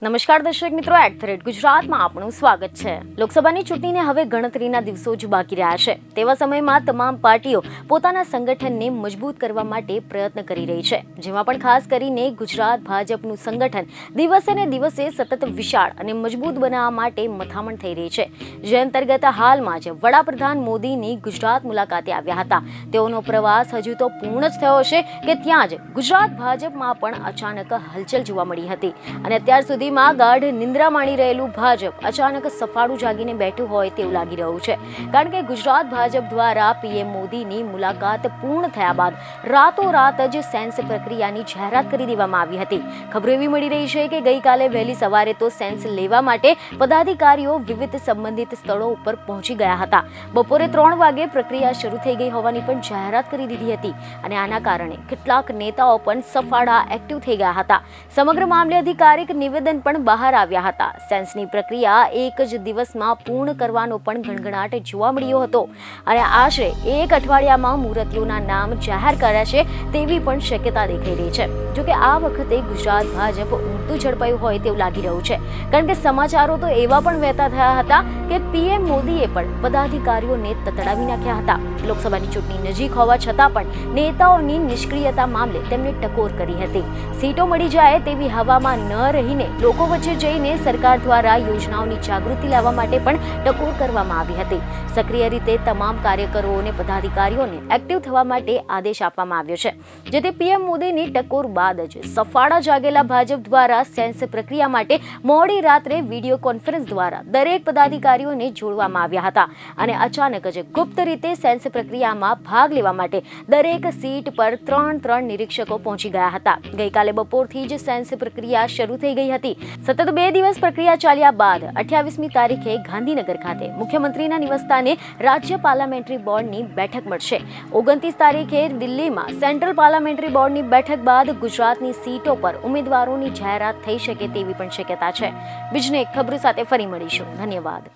નમસ્કાર દર્શક મિત્રો, @ગુજરાતમાં આપનું સ્વાગત છે। લોકસભાની ચૂંટણીને હવે ગણતરીના દિવસો જ બાકી રહ્યા છે। તેવા સમયમાં તમામ પાર્ટીઓ પોતાના સંગઠનને મજબૂત કરવા માટે પ્રયત્ન કરી રહી છે, જેમાં પણ ખાસ કરીને ગુજરાત ભાજપનું સંગઠન દિવસે ને દિવસે સતત વિશાળ અને મજબૂત બનાવવા માટે મથામણ થઈ રહી છે। જે અંતર્ગત હાલમાં જ વડાપ્રધાન મોદીની ગુજરાત મુલાકાતે આવ્યા હતા। તેઓનો પ્રવાસ હજુ તો પૂર્ણ જ થયો છે કે ત્યાં જ ગુજરાત ભાજપમાં પણ અચાનક હલચલ જોવા મળી હતી અને અત્યાર સુધી ગાઢ નિંદ્રા માણી રહેલું ભાજપ અચાનક સફાળું જાગીને બેઠું હોય તેવું લાગી રહ્યું છે, કારણ કે ગુજરાત ભાજપ દ્વારા પીએમ મોદીની મુલાકાત પૂર્ણ થયા બાદ રાતોરાત જ સેન્સ પ્રક્રિયાની જાહેરાત કરી દેવામાં આવી હતી। ખબરો એવી મળી રહી છે કે ગઈકાલે વહેલી સવારે તો સેન્સ લેવા માટે પદાધિકારીઓ વિવિધ સંબંધિત સ્થળો ઉપર પહોંચી ગયા હતા। બપોરે 3 વાગે પ્રક્રિયા શરૂ થઈ ગઈ હોવાની પણ જાહેરાત કરી દીધી હતી અને આના કારણે કેટલાક નેતાઓ પણ સફાળા એક્ટિવ થઈ ગયા હતા। સમગ્ર મામલે અધિકારિક નિવેદન પણ બહાર આવ્યા હતા। સેન્સની પ્રક્રિયા એક જ દિવસમાં પૂર્ણ કરવાનો પણ ગણગણાટ જોવા મળ્યો હતો અને આશરે 1 અઠવાડિયામાં મૂર્તિઓના નામ જાહેર કર્યા છે તેવી પણ શક્યતા દેખાઈ રહી છે। જોકે આ વખતે ગુજરાત ભાજપ ઊંધું ઝડપાયું હોય તેવું લાગી રહ્યું છે, કારણ કે સમાચારો તો એવા પણ વહેતા થયા હતા કે પીએમ મોદીએ પણ પદાધિકારીઓને તતડાવી નાખ્યા હતા। લોકસભાની ચૂંટણી નજીક હોવા છતાં પણ નેતાઓની નિષ્ક્રિયતા મામલે તેમને ટકોર કરી હતી। સીટો મળી જાય તેવી હવામાં ન રહીને લોકો વચ્ચે જઈને સરકાર દ્વારા યોજનાઓની જાગૃતિ લાવવા માટે પણ ટકોર કરવામાં આવી હતી। સક્રિય રીતે તમામ કાર્યકરો અને પદાધિકારીઓને એક્ટિવ થવા માટે આદેશ આપવામાં આવ્યો છે, જેથી પીએમ મોદીની ટકોર બાદ જ સફાળા જાગેલા ભાજપ દ્વારા સેન્સ પ્રક્રિયા માટે મોડી રાત્રે વિડીયો કોન્ફરન્સ દ્વારા દરેક પદાધિકારીઓને જોડવામાં આવ્યા હતા અને અચાનક જ ગુપ્ત રીતે સેન્સ પ્રક્રિયામાં ભાગ લેવા માટે દરેક સીટ પર 3 નિરીક્ષકો પહોંચી ગયા હતા। ગઈકાલે બપોરથી જ સેન્સ પ્રક્રિયા શરૂ થઈ ગઈ હતી। સતત 2 દિવસ પ્રક્રિયા ચાલ્યા બાદ 28મી તારીખે ગાંધીનગર ખાતે મુખ્યમંત્રીના નિવાસસ્થાને રાજ્ય પાર્લામેન્ટરી બોર્ડની બેઠક મળશે। 29 તારીખે દિલ્હીમાં સેન્ટ્રલ પાર્લામેન્ટરી બોર્ડની બેઠક બાદ ગુજરાતની સીટો પર ઉમેદવારોની જાહેરાત થઈ શકે તેવી પણ શક્યતા છે। બીજને ખબરો સાથે ફરી મળીશું। ધન્યવાદ।